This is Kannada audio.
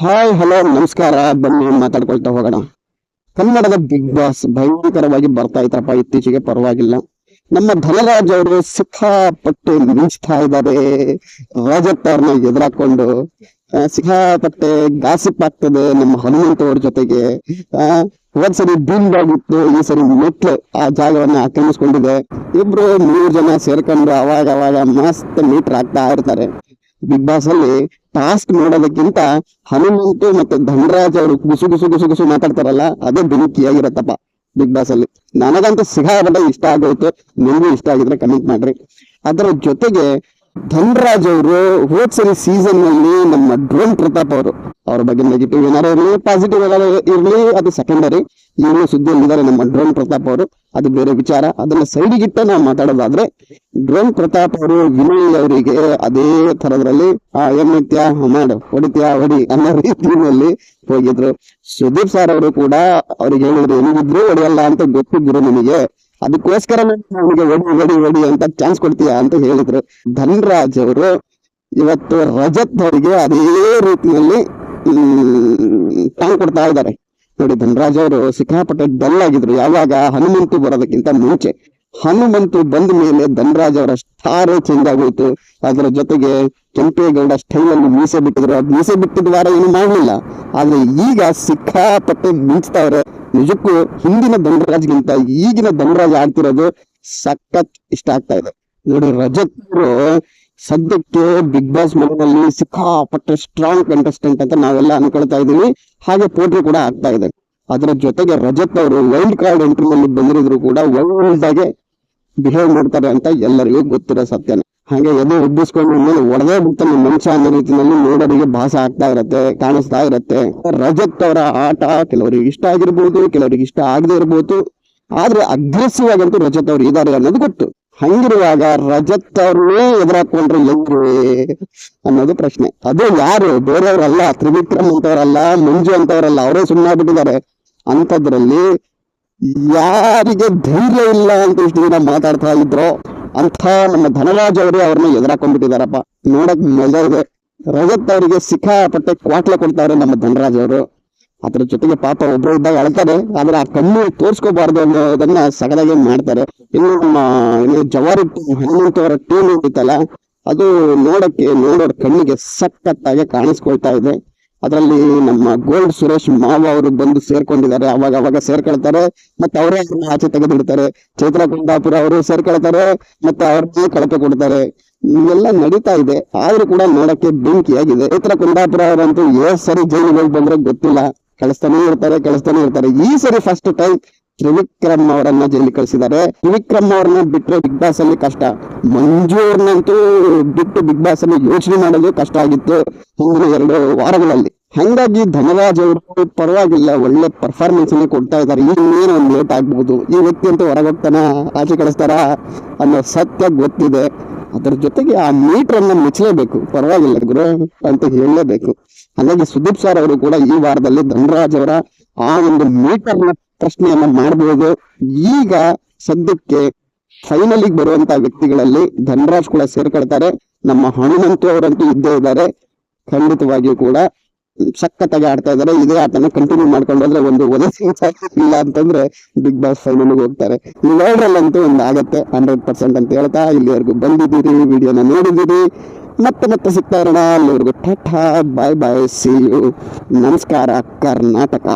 ಹಾಯ್ ಹಲೋ ನಮಸ್ಕಾರ. ಬನ್ನಿ ಮಾತಾಡ್ಕೊಳ್ತಾ ಹೋಗೋಣ. ಕನ್ನಡದ ಬಿಗ್ ಬಾಸ್ ಭಯಂಕರವಾಗಿ ಬರ್ತಾ ಇತ್ತಪ್ಪ ಇತ್ತೀಚೆಗೆ, ಪರವಾಗಿಲ್ಲ. ನಮ್ಮ ಧನರಾಜ್ ಅವರು ಸಿಕ್ಕಾಪಟ್ಟೆ ಮಿಂಚ್ತಾ ಇದ್ದಾರೆ. ರಜತ್ ಅವ್ರನ್ನ ಎದುರಾಕೊಂಡು ಸಿಕ್ಕಾಪಟ್ಟೆ ಗಾಸಿಪ್ ಆಗ್ತದೆ ನಮ್ಮ ಹನುಮಂತ ಅವ್ರ ಜೊತೆಗೆ. ಹೋದ್ಸರಿ ಬೀಳ್ಬಾಗಿತ್ತು, ಈ ಸರಿ ಮೆಟ್ಲು ಆ ಜಾಗವನ್ನ ಆಕ್ರಮಿಸ್ಕೊಂಡಿದೆ. ಇಬ್ರು 3 ಜನ ಸೇರ್ಕೊಂಡು ಅವಾಗ ಅವಾಗ ಮಸ್ತ್ ಮೀಟರ್ ಆಗ್ತಾ ಇರ್ತಾರೆ. ಬಿಗ್ ಬಾಸ್ ಅಲ್ಲಿ ಟಾಸ್ಕ್ ಮಾಡೋದಕ್ಕಿಂತ ಹನುಮಂತು ಮತ್ತೆ ಧನರಾಜ್ ಅವರು ಗುಸು ಗುಸು ಗುಸು ಗುಸು ಮಾತಾಡ್ತಾರಲ್ಲ, ಅದೇ ಬೆಂಕಿಯಾಗಿರತ್ತಪ್ಪ ಬಿಗ್ ಬಾಸ್ ಅಲ್ಲಿ. ನನಗಂತೂ ಸಿಕ್ಕಾಪಟ್ಟೆ ಇಷ್ಟ ಆಗೋಯ್ತು. ನಿಮಗೂ ಇಷ್ಟ ಆಗಿದ್ರೆ ಕಮೆಂಟ್ ಮಾಡ್ರಿ. ಅದರ ಜೊತೆಗೆ ಧನರಾಜ್ ಅವರು ಹೋದ್ಸರಿ ಸೀಸನ್ ನಲ್ಲಿ ನಮ್ಮ ಡ್ರೋನ್ ಪ್ರತಾಪ್ ಅವರು, ಅವ್ರ ಬಗ್ಗೆ ನೆಗೆಟಿವ್ ಏನಾರು ಇರಲಿ, ಪಾಸಿಟಿವ್ ಏನಾರು ಇರ್ಲಿ, ಅದು ಸೆಕೆಂಡರಿ. ಈಗಲೂ ಸುದ್ದಿಯಲ್ಲಿದ್ದಾರೆ ನಮ್ಮ ಡ್ರೋನ್ ಪ್ರತಾಪ್ ಅವರು, ಅದು ಬೇರೆ ವಿಚಾರ. ಅದನ್ನ ಸೈಡಿಗಿಟ್ಟ ನಾವು ಮಾತಾಡೋದಾದ್ರೆ, ಡ್ರೋನ್ ಪ್ರತಾಪ್ ಅವರು ವಿನಯ್ ಅವರಿಗೆ ಅದೇ ತರದ್ರಲ್ಲಿ ಏನ್ ಮಾಡ್ತೀಯಾ ಮಾಡು, ಹೊಡಿತೀಯಾ ಹೊಡಿ ಅನ್ನೋ ರೀತಿಯಲ್ಲಿ ಹೋಗಿದ್ರು. ಸುದೀಪ್ ಸರ್ ಅವರು ಕೂಡ ಅವ್ರಿಗೆ ಹೇಳಿದ್ರು, ಏನಿದ್ರು ಹೊಡೆಯಲ್ಲ ಅಂತ ಗೊತ್ತಿದ್ರು ನಿಮಗೆ, ಅದಕ್ಕೋಸ್ಕರ ಅವನಿಗೆ ಹೊಡಿ ಅಂತ ಚಾನ್ಸ್ ಕೊಡ್ತೀಯಾ ಅಂತ ಹೇಳಿದ್ರು. ಧನರಾಜ್ ಅವರು ಇವತ್ತು ರಜತ್ ಅವರಿಗೆ ಅದೇ ರೀತಿಯಲ್ಲಿ ಟಾಂಗ್ ಕೊಡ್ತಾ ಇದ್ದಾರೆ. ನೋಡಿ, ಧನರಾಜ್ ಅವರು ಸಿಕ್ಕಾಪಟ್ಟೆ ಡಲ್ ಆಗಿದ್ರು ಯಾವಾಗ ಹನುಮಂತು ಬರೋದಕ್ಕಿಂತ ಮುಂಚೆ. ಹನುಮಂತು ಬಂದ ಮೇಲೆ ಧನರಾಜ್ ಅವರ ಸ್ಟಾರೇ ಚೇಂಜ್ ಆಗೋಯ್ತು. ಅದರ ಜೊತೆಗೆ ಕೆಂಪೇಗೌಡ ಸ್ಟೈಲ್ ಅಲ್ಲಿ ಮೀಸೆ ಬಿಟ್ಟಿದ್ರು. ಮೀಸೆ ಬಿಟ್ಟಿದ ವಾರ ಏನು ಮಾಡಲಿಲ್ಲ, ಆದ್ರೆ ಈಗ ಸಿಕ್ಕಾಪಟ್ಟೆ ಮಿಂಚ್ತಾವ್ರೆ. ನಿಜಕ್ಕೂ ಹಿಂದಿನ ಧನರಾಜ್ಗಿಂತ ಈಗಿನ ಧನರಾಜ್ ಆಡ್ತಿರೋದು ಸಖತ್ ಇಷ್ಟ ಆಗ್ತಾ ಇದೆ. ನೋಡಿ, ರಜತ್ ಅವರು ಸದ್ಯಕ್ಕೆ ಬಿಗ್ ಬಾಸ್ ಮನೆಯಲ್ಲಿ ಸಿಕ್ಕಾಪಟ್ಟೆ ಸ್ಟ್ರಾಂಗ್ ಕಂಟೆಸ್ಟೆಂಟ್ ಅಂತ ನಾವೆಲ್ಲ ಅನ್ಕೊಳ್ತಾ ಇದೀವಿ. ಹಾಗೆ ಪೋಟ್ರಿ ಕೂಡ ಆಗ್ತಾ ಇದೆ. ಅದರ ಜೊತೆಗೆ ರಜತ್ ಅವರು ವೈಲ್ಡ್ ಕಾರ್ಡ್ ಎಂಟ್ರಿನಲ್ಲಿ ಬಂದಿರಿದ್ರು ಕೂಡ ವೈಲ್ಡ್ ಆಗಿ ಬಿಹೇವ್ ಮಾಡ್ತಾರೆ ಅಂತ ಎಲ್ಲರಿಗೂ ಗೊತ್ತಿರೋ ಸತ್ಯನೇ. ಹಾಗೆ ಎದೆ ಉಬ್ಬಿಸ್ಕೊಂಡು ಮೇಲೆ ಒಡೆದೇ ಬಿಡ್ತಾನೆ ಮನುಷ್ಯ ಅನ್ನೋ ರೀತಿಯಲ್ಲಿ ನೋಡೋರಿಗೆ ಭಾಸ ಆಗ್ತಾ ಇರತ್ತೆ, ಕಾಣಿಸ್ತಾ ಇರತ್ತೆ. ರಜತ್ ಅವರ ಆಟ ಕೆಲವರಿಗೆ ಇಷ್ಟ ಆಗಿರ್ಬೋದು, ಕೆಲವರಿಗೆ ಇಷ್ಟ ಆಗದೆ ಇರ್ಬೋದು, ಆದ್ರೆ ಅಗ್ರೆಸಿವ್ ಆಗಂತೂ ರಜತ್ ಅವ್ರು ಇದ್ದಾರೆ ಅನ್ನೋದು ಗೊತ್ತು. ಹಂಗಿರುವಾಗ ರಜತ್ ಅವ್ರನ್ನೇ ಎದುರಾಕೊಂಡ್ರೆ ಹೆಂಗ್ರಿ ಅನ್ನೋದು ಪ್ರಶ್ನೆ. ಅದು ಯಾರು, ಬೇರೆಯವ್ರಲ್ಲ, ತ್ರಿವಿಕ್ರಮ್ ಅಂತವ್ರಲ್ಲ, ಮಂಜು ಅಂತವ್ರಲ್ಲ, ಅವರೇ ಸುಮ್ಮನಾಗ್ಬಿಟ್ಟಿದ್ದಾರೆ. ಅಂಥದ್ರಲ್ಲಿ ಯಾರಿಗೆ ಧೈರ್ಯ ಇಲ್ಲ ಅಂತ ಇಷ್ಟು ದಿನ ಮಾತಾಡ್ತಾ ಇದ್ರು ಅಂತ ನಮ್ಮ ಧನರಾಜ್ ಅವರೇ ಅವ್ರನ್ನ ಎದುರಾಕೊಂಡ್ಬಿಟ್ಟಿದಾರಪ್ಪ. ನೋಡಕ್ ಮಜಾ ಇದೆ. ರಜತ್ ಅವರಿಗೆ ಸಿಕ್ಕಾಪಟ್ಟೆ ಕ್ವಾಟ್ಲೆ ಕೊಡ್ತಾರೆ ನಮ್ಮ ಧನರಾಜ್ ಅವರು. ಅದ್ರ ಜೊತೆಗೆ ಪಾಪ ಒಬ್ರು ಇದ್ದಾಗ ಅಳ್ತಾರೆ, ಆದ್ರೆ ಆ ಕಣ್ಣು ತೋರ್ಸ್ಕೋಬಾರ್ದು ಅನ್ನೋದನ್ನ ಸಗದಾಗಿ ಮಾಡ್ತಾರೆ. ಇನ್ನು ನಮ್ಮ ಜವಾರಿ ಹನುಮಂತ ಅವರ ಟೀಮ್ ಇತ್ತಲ್ಲ, ಅದು ನೋಡೋರ್ ಕಣ್ಣಿಗೆ ಸಖತ್ತಾಗಿ ಕಾಣಿಸ್ಕೊಳ್ತಾ ಇದೆ. ಅದರಲ್ಲಿ ನಮ್ಮ ಗೋಲ್ಡ್ ಸುರೇಶ್ ಮಾವ ಅವರು ಬಂದು ಸೇರ್ಕೊಂಡಿದ್ದಾರೆ, ಅವಾಗ ಸೇರ್ಕೊಳ್ತಾರೆ, ಮತ್ತೆ ಅವರೇ ಆಚೆ ತೆಗೆದಿಡ್ತಾರೆ. ಚೈತ್ರ ಕುಂದಾಪುರ ಅವರು ಸೇರ್ಕೊಳ್ತಾರೆ, ಮತ್ತೆ ಅವ್ರನ್ನೇ ಕಳಪೆ ಕೊಡ್ತಾರೆ. ಇವೆಲ್ಲ ನಡೀತಾ ಇದೆ. ಆದ್ರೂ ಕೂಡ ನೋಡಕ್ಕೆ ಬೆಂಕಿಯಾಗಿದೆ. ಚೈತ್ರ ಕುಂದಾಪುರ ಅವರಂತೂ ಸರಿ ಜೈಲಿಗೆ ಬಂದ್ರೆ ಗೊತ್ತಿಲ್ಲ, ಕಳಿಸ್ತಾನೆ ಇರ್ತಾರೆ. ಈ ಸರಿ ಫಸ್ಟ್ ಟೈಮ್ ತ್ರಿವಿಕ್ರಮ್ ಅವರನ್ನ ಜೈಲಿಗೆ ಕಳಿಸಿದ್ದಾರೆ. ತ್ರಿವಿಕ್ರಮ್ ಅವ್ರನ್ನ ಬಿಟ್ರೆ ಬಿಗ್ ಬಾಸ್ ಅಲ್ಲಿ ಕಷ್ಟ. ಮಂಜು ಅವ್ರನ್ನಂತೂ ಬಿಟ್ಟು ಬಿಗ್ ಬಾಸ್ ಅಲ್ಲಿ ಯೋಚನೆ ಮಾಡೋದು ಕಷ್ಟ ಆಗಿತ್ತು ಹಿಂದಿನ 2 ವಾರಗಳಲ್ಲಿ. ಹಂಗಾಗಿ ಧನರಾಜ್ ಅವರು ಪರವಾಗಿಲ್ಲ, ಒಳ್ಳೆ ಪರ್ಫಾರ್ಮೆನ್ಸ್ ಅನ್ನು ಕೊಡ್ತಾ ಇದ್ದಾರೆ. ಇನ್ನೇನೋ ಒಂದು ಲೇಟ್ ಆಗ್ಬಹುದು, ಈ ವ್ಯಕ್ತಿ ಅಂತೂ ಹೊರಗೋಗ್ತಾನ, ಆಚೆ ಕಳಿಸ್ತಾರ ಅನ್ನೋ ಸತ್ಯ ಗೊತ್ತಿದೆ. ಅದ್ರ ಜೊತೆಗೆ ಆ ಮೀಟರ್ ಅನ್ನ ಮೆಚ್ಚಲೇಬೇಕು, ಪರವಾಗಿಲ್ಲ ಗುರು ಅಂತ ಹೇಳಲೇಬೇಕು. ಹಾಗಾಗಿ ಸುದೀಪ್ ಸರ್ ಅವರು ಕೂಡ ಈ ವಾರದಲ್ಲಿ ಧನರಾಜ್ ಅವರ ಆ ಒಂದು ಮೀಟರ್ ನ ಪ್ರಶ್ನೆಯನ್ನ ಮಾಡಬಹುದು. ಈಗ ಸದ್ಯಕ್ಕೆ ಫೈನಲಿಗೆ ಬರುವಂತ ವ್ಯಕ್ತಿಗಳಲ್ಲಿ ಧನರಾಜ್ ಕೂಡ ಸೇರ್ಕೊಳ್ತಾರೆ. ನಮ್ಮ ಹನುಮಂತು ಅವರಂತೂ ಇದ್ದೇ ಇದ್ದಾರೆ, ಖಂಡಿತವಾಗಿಯೂ ಕೂಡ ಸಖತ್ತಾಗಿ ಆಡ್ತಾ ಇದ್ದಾರೆ. ಇದೇ ಆಟನ ಕಂಟಿನ್ಯೂ ಮಾಡ್ಕೊಂಡು ಹೋದ್ರೆ ಒಂದು ಇಲ್ಲ ಅಂತಂದ್ರೆ ಬಿಗ್ ಬಾಸ್ ಫೈನಲ್ ಹೋಗ್ತಾರೆ. ಇವೆರಡರಲ್ಲಂತೂ ಒಂದು ಆಗತ್ತೆ 100% ಅಂತ ಹೇಳ್ತಾ ಇಲ್ಲಿವರೆಗೂ ಬಂದಿದ್ದೀರಿ, ವಿಡಿಯೋನ ನೋಡಿದ್ದೀರಿ. ಮತ್ತೆ ಸಿಗ್ತಾ ಇರೋಣ. ಅಲ್ಲಿವರೆಗೂ ಟಾಟಾ, ಬಾಯ್ ಬಾಯ್, ಸಿ ಯು, ನಮಸ್ಕಾರ ಕರ್ನಾಟಕ.